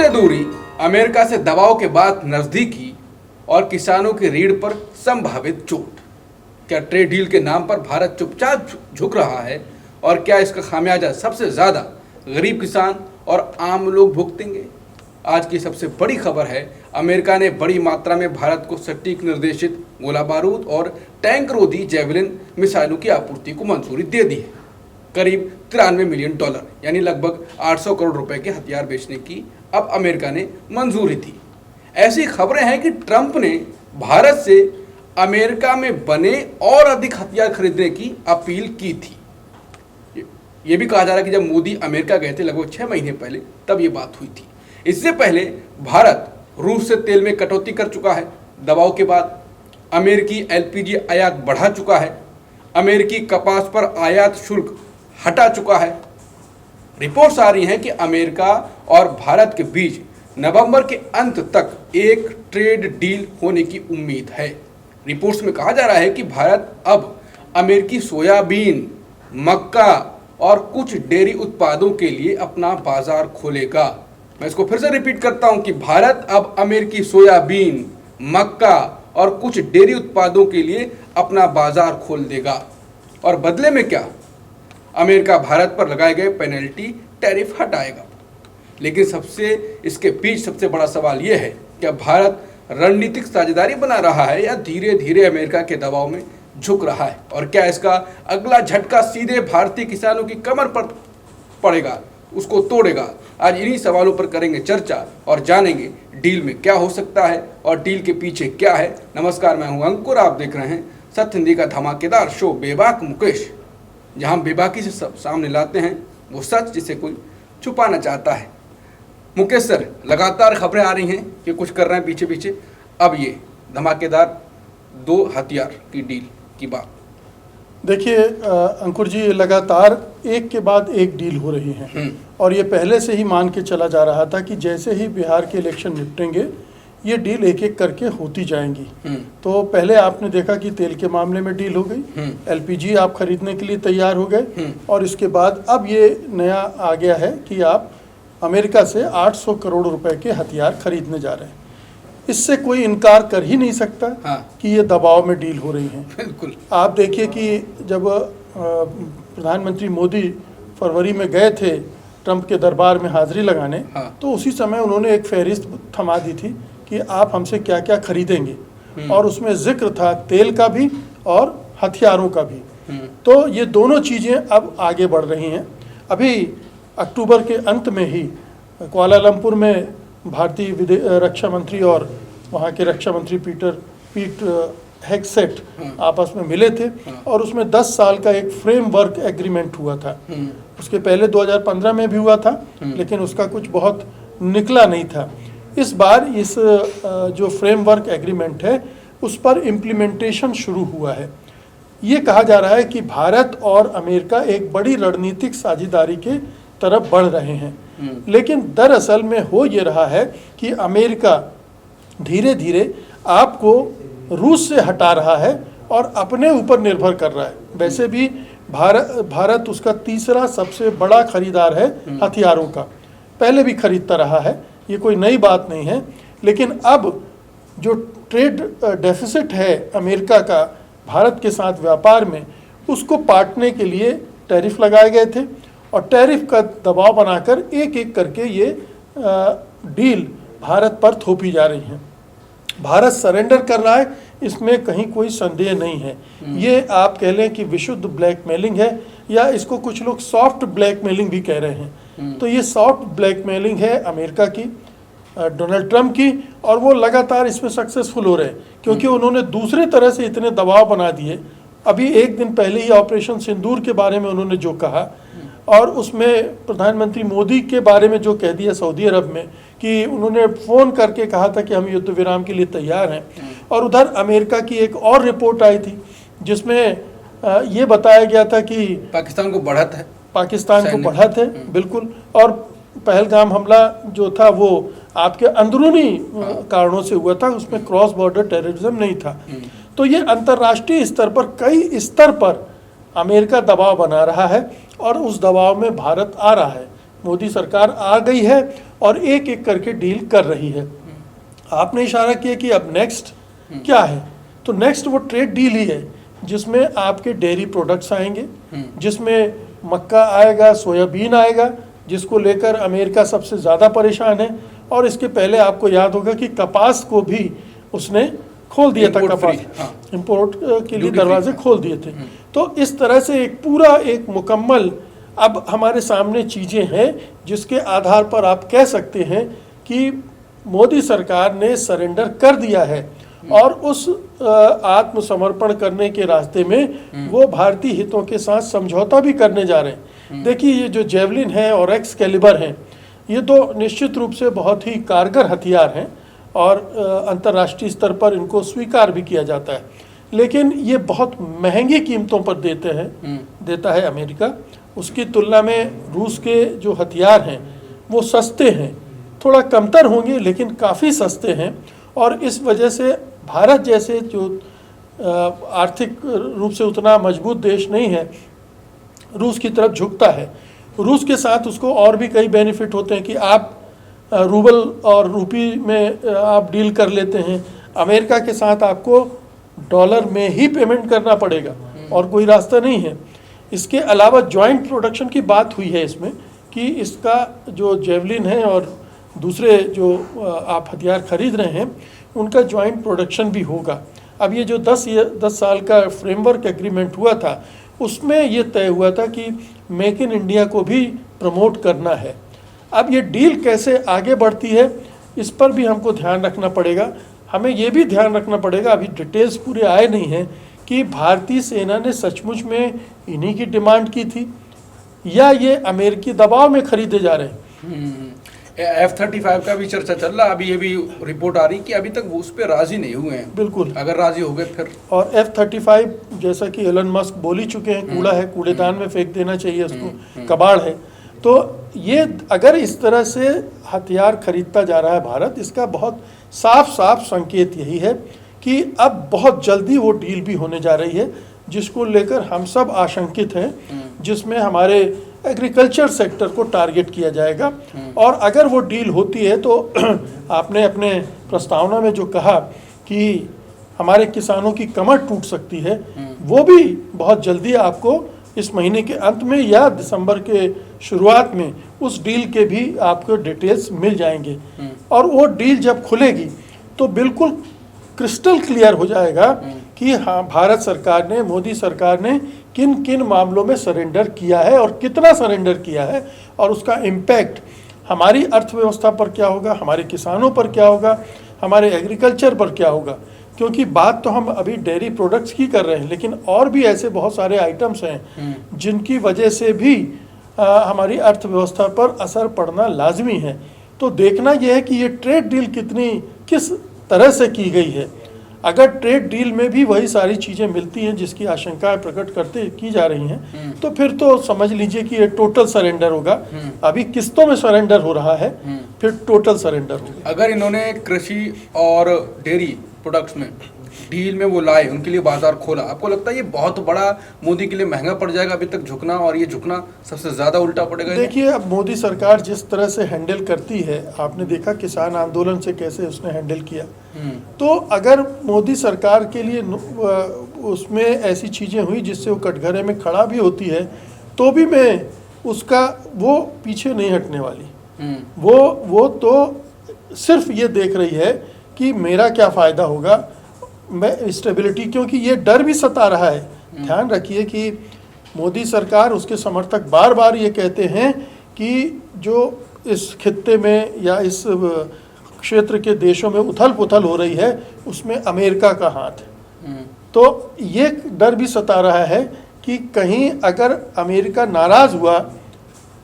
से दूरी, अमेरिका से दबाव के बाद नजदीकी और किसानों की रीढ़ पर संभावित चोट। क्या ट्रेड डील के नाम पर भारत चुपचाप झुक रहा है और क्या इसका खामियाजा सबसे ज्यादा गरीब किसान और आम लोग भुगतेंगे? आज की सबसे बड़ी खबर है, अमेरिका ने बड़ी मात्रा में भारत को सटीक निर्देशित गोला बारूद और टैंक रोधी जेवलिन मिसाइलों की आपूर्ति को मंजूरी दे दी है। करीब $93 मिलियन यानी लगभग 800 करोड़ रुपए के हथियार बेचने की अब अमेरिका ने मंजूरी दी। ऐसी खबरें हैं कि ट्रंप ने भारत से अमेरिका में बने और अधिक हथियार खरीदने की अपील की थी। ये भी कहा जा रहा है कि जब मोदी अमेरिका गए थे लगभग 6 महीने पहले, तब ये बात हुई थी। इससे पहले भारत रूस से तेल में कटौती कर चुका है। दबाव के बाद अमेरिकी एलपीजी आयात बढ़ा चुका है। अमेरिकी कपास पर आयात शुल्क हटा चुका है। रिपोर्ट्स आ रही हैं कि अमेरिका और भारत के बीच नवंबर के अंत तक एक ट्रेड डील होने की उम्मीद है। रिपोर्ट्स में कहा जा रहा है कि भारत अब अमेरिकी सोयाबीन, मक्का और कुछ डेयरी उत्पादों के लिए अपना बाजार खोलेगा। मैं इसको फिर से रिपीट करता हूं कि भारत अब अमेरिकी सोयाबीन, मक्का और कुछ डेयरी उत्पादों के लिए अपना बाजार खोल देगा। और बदले में क्या? अमेरिका भारत पर लगाए गए पेनल्टी टैरिफ हटाएगा। लेकिन इसके बीच सबसे बड़ा सवाल यह है, क्या भारत रणनीतिक साझेदारी बना रहा है या धीरे धीरे अमेरिका के दबाव में झुक रहा है? और क्या इसका अगला झटका सीधे भारतीय किसानों की कमर पर पड़ेगा, उसको तोड़ेगा? आज इन्हीं सवालों पर करेंगे चर्चा और जानेंगे डील में क्या हो सकता है और डील के पीछे क्या है। नमस्कार, मैं हूं अंकुर, आप देख रहे हैं सत्य हिंदी का धमाकेदार शो बेबाक मुकेश, जहां हम बेबाकी से सामने लाते हैं वो सच जिसे कोई छुपाना चाहता है। मुकेश सर, लगातार खबरें आ रही हैं कि कुछ कर रहे हैं पीछे पीछे। अब ये धमाकेदार 2 हथियार की डील की बात। देखिए अंकुर जी, लगातार एक के बाद एक डील हो रही हैं और ये पहले से ही मान के चला जा रहा था कि जैसे ही बिहार के इलेक्शन निपटेंगे ये डील एक एक करके होती जाएंगी। तो पहले आपने देखा कि तेल के मामले में डील हो गई, एलपीजी आप खरीदने के लिए तैयार हो गए और इसके बाद अब ये नया आ गया है कि आप अमेरिका से 800 करोड़ रुपए के हथियार खरीदने जा रहे हैं। इससे कोई इनकार कर ही नहीं सकता कि ये दबाव में डील हो रही है। बिल्कुल। आप देखिए कि जब प्रधानमंत्री मोदी फरवरी में गए थे ट्रंप के दरबार में हाजिरी लगाने, तो उसी समय उन्होंने एक फहरिस्त थमा दी थी कि आप हमसे क्या क्या खरीदेंगे, और उसमें जिक्र था तेल का भी और हथियारों का भी। तो ये दोनों चीज़ें अब आगे बढ़ रही हैं। अभी अक्टूबर के अंत में ही कुआलालंपुर में भारतीय रक्षा मंत्री और वहाँ के रक्षा मंत्री पीट हेगसेट आपस में मिले थे और उसमें 10 साल का एक फ्रेमवर्क एग्रीमेंट हुआ था। उसके पहले 2015 में भी हुआ था, लेकिन उसका कुछ बहुत निकला नहीं था। इस बार इस जो फ्रेमवर्क एग्रीमेंट है उस पर इम्प्लीमेंटेशन शुरू हुआ है। ये कहा जा रहा है कि भारत और अमेरिका एक बड़ी रणनीतिक साझेदारी के तरफ बढ़ रहे हैं, लेकिन दरअसल में हो ये रहा है कि अमेरिका धीरे धीरे आपको रूस से हटा रहा है और अपने ऊपर निर्भर कर रहा है। वैसे भी भारत उसका तीसरा सबसे बड़ा खरीदार है हथियारों का, पहले भी खरीदता रहा है, ये कोई नई बात नहीं है। लेकिन अब जो ट्रेड डेफिसिट है अमेरिका का भारत के साथ व्यापार में, उसको पाटने के लिए टैरिफ लगाए गए थे और टैरिफ का दबाव बनाकर एक एक करके ये डील भारत पर थोपी जा रही हैं। भारत सरेंडर कर रहा है, इसमें कहीं कोई संदेह नहीं है। ये आप कह लें कि विशुद्ध ब्लैकमेलिंग है, या इसको कुछ लोग सॉफ्ट ब्लैकमेलिंग भी कह रहे हैं। तो ये सॉफ्ट ब्लैकमेलिंग है अमेरिका की, डोनाल्ड ट्रंप की, और वो लगातार इसमें सक्सेसफुल हो रहे हैं क्योंकि उन्होंने दूसरे तरह से इतने दबाव बना दिए। अभी एक दिन पहले ही ऑपरेशन सिंदूर के बारे में उन्होंने जो कहा, और उसमें प्रधानमंत्री मोदी के बारे में जो कह दिया सऊदी अरब में कि उन्होंने फ़ोन करके कहा था कि हम युद्ध विराम के लिए तैयार हैं। और उधर अमेरिका की एक और रिपोर्ट आई थी जिसमें ये बताया गया था कि पाकिस्तान को बढ़त है, बिल्कुल। और पहलगाम हमला जो था वो आपके अंदरूनी कारणों से हुआ था, उसमें क्रॉस बॉर्डर टेररिज्म नहीं था। तो ये अंतर्राष्ट्रीय स्तर पर कई स्तर पर अमेरिका दबाव बना रहा है और उस दबाव में भारत आ रहा है। मोदी सरकार आ गई है और एक एक करके डील कर रही है। आपने इशारा किया कि अब नेक्स्ट क्या है, तो नेक्स्ट वो ट्रेड डील ही है जिसमें आपके डेयरी प्रोडक्ट्स आएंगे, जिसमें मक्का आएगा, सोयाबीन आएगा, जिसको लेकर अमेरिका सबसे ज़्यादा परेशान है। और इसके पहले आपको याद होगा कि कपास को भी उसने खोल दिया था, कपास इंपोर्ट के लिए दरवाजे खोल दिए थे। तो इस तरह से एक पूरा एक मुकम्मल अब हमारे सामने चीज़ें हैं जिसके आधार पर आप कह सकते हैं कि मोदी सरकार ने सरेंडर कर दिया है और उस आत्मसमर्पण करने के रास्ते में वो भारतीय हितों के साथ समझौता भी करने जा रहे हैं। देखिए, ये जो जेवलिन है और एक्सकैलिबर हैं, ये तो निश्चित रूप से बहुत ही कारगर हथियार हैं और अंतर्राष्ट्रीय स्तर पर इनको स्वीकार भी किया जाता है, लेकिन ये बहुत महंगी कीमतों पर देता है अमेरिका। उसकी तुलना में रूस के जो हथियार हैं वो सस्ते हैं, थोड़ा कमतर होंगे लेकिन काफ़ी सस्ते हैं। और इस वजह से भारत जैसे जो आर्थिक रूप से उतना मजबूत देश नहीं है, रूस की तरफ झुकता है। रूस के साथ उसको और भी कई बेनिफिट होते हैं कि आप रूबल और रुपी में आप डील कर लेते हैं। अमेरिका के साथ आपको डॉलर में ही पेमेंट करना पड़ेगा और कोई रास्ता नहीं है। इसके अलावा जॉइंट प्रोडक्शन की बात हुई है इसमें कि इसका जो जेवलिन है और दूसरे जो आप हथियार खरीद रहे हैं उनका जॉइंट प्रोडक्शन भी होगा। अब ये जो 10 साल का फ्रेमवर्क एग्रीमेंट हुआ था उसमें ये तय हुआ था कि मेक इन इंडिया को भी प्रमोट करना है। अब ये डील कैसे आगे बढ़ती है इस पर भी हमको ध्यान रखना पड़ेगा। हमें ये भी ध्यान रखना पड़ेगा, अभी डिटेल्स पूरे आए नहीं हैं, कि भारतीय सेना ने सचमुच में इन्हीं की डिमांड की थी या ये अमेरिकी दबाव में खरीदे जा रहे हैं। F-35 का भी चर्चा चल रहा, अभी ये भी रिपोर्ट आ रही कि अभी तक वो उस पर राजी नहीं हुए हैं। बिल्कुल, अगर राजी हो गए फिर। और F-35 जैसा कि एलन मस्क बोल ही चुके हैं, कूड़ा है, कूड़ेदान में फेंक देना चाहिए उसको, कबाड़ है। तो ये अगर इस तरह से हथियार खरीदता जा रहा है भारत, इसका बहुत साफ संकेत यही है कि अब बहुत जल्दी वो डील भी होने जा रही है जिसको लेकर हम सब आशंकित हैं, जिसमें हमारे एग्रीकल्चर सेक्टर को टारगेट किया जाएगा। और अगर वो डील होती है तो आपने अपने प्रस्तावना में जो कहा कि हमारे किसानों की कमर टूट सकती है, वो भी बहुत जल्दी आपको इस महीने के अंत में या दिसंबर के शुरुआत में उस डील के भी आपको डिटेल्स मिल जाएंगे। और वो डील जब खुलेगी तो बिल्कुल क्रिस्टल क्लियर हो जाएगा कि हाँ, भारत सरकार ने, मोदी सरकार ने किन किन मामलों में सरेंडर किया है और कितना सरेंडर किया है और उसका इम्पैक्ट हमारी अर्थव्यवस्था पर क्या होगा, हमारे किसानों पर क्या होगा, हमारे एग्रीकल्चर पर क्या होगा। क्योंकि बात तो हम अभी डेयरी प्रोडक्ट्स की कर रहे हैं, लेकिन और भी ऐसे बहुत सारे आइटम्स हैं जिनकी वजह से भी हमारी अर्थव्यवस्था पर असर पड़ना लाजमी है। तो देखना यह है कि ये ट्रेड डील किस तरह से की गई है। अगर ट्रेड डील में भी वही सारी चीज़ें मिलती हैं जिसकी आशंकाएं प्रकट की जा रही हैं, तो फिर तो समझ लीजिए कि ये टोटल सरेंडर होगा। अभी किस्तों में सरेंडर हो रहा है, फिर टोटल सरेंडर होगा। अगर इन्होंने कृषि और डेयरी प्रोडक्ट्स में डील में वो लाए, उनके लिए बाजार खोला, आपको लगता है ये बहुत बड़ा मोदी के लिए महंगा पड़ जाएगा अभी तक झुकना, और ये झुकना सबसे ज़्यादा उल्टा पड़ेगा? देखिए, अब मोदी सरकार जिस तरह से हैंडल करती है, आपने देखा किसान आंदोलन से कैसे उसने हैंडल किया। तो अगर मोदी सरकार के लिए उसमें ऐसी चीज़ें हुई जिससे वो कटघरे में खड़ा भी होती है, तो भी मैं उसका वो पीछे नहीं हटने वाली। वो तो सिर्फ ये देख रही है कि मेरा क्या फ़ायदा होगा, मैं स्टेबिलिटी, क्योंकि ये डर भी सता रहा है। ध्यान रखिए कि मोदी सरकार, उसके समर्थक बार बार ये कहते हैं कि जो इस खित्ते में या इस क्षेत्र के देशों में उथल पुथल हो रही है उसमें अमेरिका का हाथ है। तो ये डर भी सता रहा है कि कहीं अगर अमेरिका नाराज़ हुआ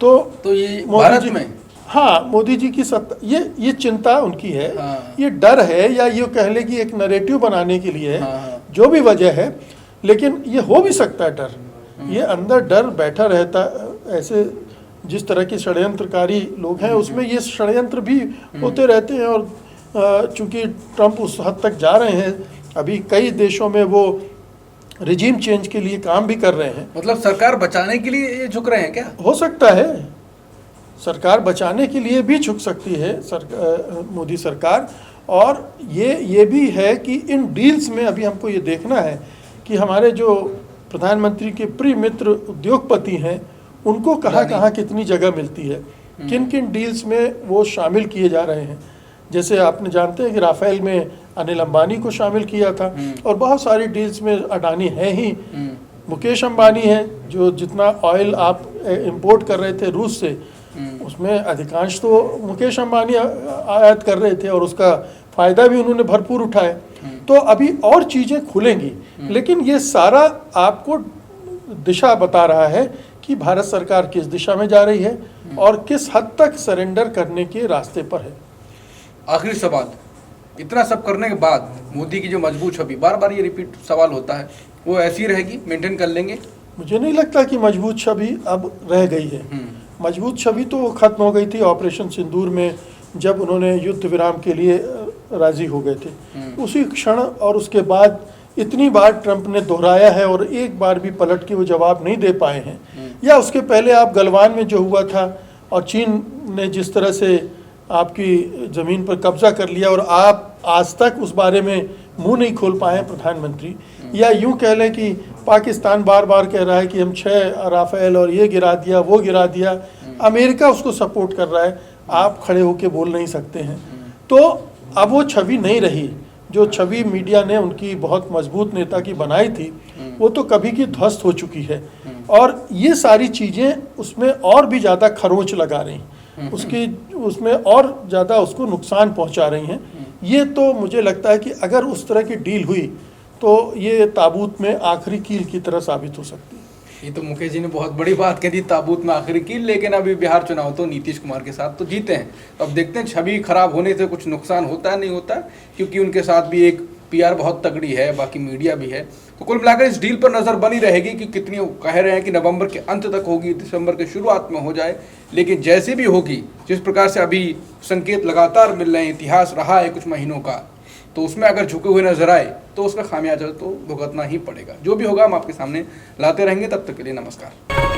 तो ये भारत में, हाँ, मोदी जी की सत्ता, ये चिंता उनकी है। ये डर है, या ये कह ले कि एक नैरेटिव बनाने के लिए है, जो भी वजह है, लेकिन ये हो भी सकता है डर। ये अंदर डर बैठा रहता, ऐसे जिस तरह के षड्यंत्रकारी लोग हैं उसमें ये षड्यंत्र भी होते रहते हैं। और चूंकि ट्रंप उस हद तक जा रहे हैं, अभी कई देशों में वो रिजीम चेंज के लिए काम भी कर रहे हैं। मतलब सरकार बचाने के लिए ये झुक रहे हैं क्या? हो सकता है, सरकार बचाने के लिए भी झुक सकती है मोदी सरकार। और ये भी है कि इन डील्स में अभी हमको ये देखना है कि हमारे जो प्रधानमंत्री के प्रिय मित्र उद्योगपति हैं उनको कहाँ कहाँ कितनी जगह मिलती है, किन किन डील्स में वो शामिल किए जा रहे हैं। जैसे आपने जानते हैं कि राफेल में अनिल अंबानी को शामिल किया था, और बहुत सारी डील्स में अडानी है ही, मुकेश अंबानी है जो जितना ऑयल आप इंपोर्ट कर रहे थे रूस से उसमें अधिकांश तो मुकेश अंबानी आयात कर रहे थे और उसका फ़ायदा भी उन्होंने भरपूर उठाया। तो अभी और चीज़ें खुलेंगी, लेकिन ये सारा आपको दिशा बता रहा है कि भारत सरकार किस दिशा में जा रही है और किस हद तक सरेंडर करने के रास्ते पर है। आखिरी सवाल, इतना सब करने के बाद मोदी की जो मजबूत छवि, बार बार ये रिपीट सवाल होता है, वो ऐसी रहेगी, मेंटेन कर लेंगे? मुझे नहीं लगता कि मजबूत छवि अब रह गई है। मजबूत छवि तो खत्म हो गई थी ऑपरेशन सिंदूर में, जब उन्होंने युद्ध विराम के लिए राजी हो गए थे उसी क्षण, और उसके बाद इतनी बार ट्रंप ने दोहराया है और एक बार भी पलट के वो जवाब नहीं दे पाए हैं। या उसके पहले आप गलवान में जो हुआ था और चीन ने जिस तरह से आपकी ज़मीन पर कब्जा कर लिया और आप आज तक उस बारे में मुंह नहीं खोल पाए प्रधानमंत्री। या यूं कह लें कि पाकिस्तान बार बार कह रहा है कि हम 6 राफेल और ये गिरा दिया वो गिरा दिया, अमेरिका उसको सपोर्ट कर रहा है, आप खड़े होकर बोल नहीं सकते हैं। तो अब वो छवि नहीं रही, जो छवि मीडिया ने उनकी बहुत मजबूत नेता की बनाई थी वो तो कभी की ध्वस्त हो चुकी है। और ये सारी चीज़ें उसमें और भी ज़्यादा खरोंच लगा रही हैं, उसमें और ज़्यादा उसको नुकसान पहुंचा रही हैं। ये तो मुझे लगता है कि अगर उस तरह की डील हुई तो ये ताबूत में आखिरी कील की तरह साबित हो सकती है। ये तो मुकेश जी ने बहुत बड़ी बात कह दी, ताबूत में आखिरी कील। लेकिन अभी बिहार चुनाव तो नीतीश कुमार के साथ तो जीते हैं, अब देखते हैं छवि खराब होने से कुछ नुकसान होता है नहीं होता, क्योंकि उनके साथ भी एक पीआर बहुत तगड़ी है, बाकी मीडिया भी है। तो कुल मिलाकर इस डील पर नज़र बनी रहेगी कि कितनी, कह रहे हैं कि नवंबर के अंत तक होगी, दिसंबर के शुरुआत में हो जाए। लेकिन जैसे भी होगी, जिस प्रकार से अभी संकेत लगातार मिल रहे हैं, इतिहास रहा है कुछ महीनों का, तो उसमें अगर झुके हुए नजर आए तो उसका खामियाजा तो भुगतना ही पड़ेगा। जो भी होगा हम आपके सामने लाते रहेंगे। तब तक के लिए नमस्कार।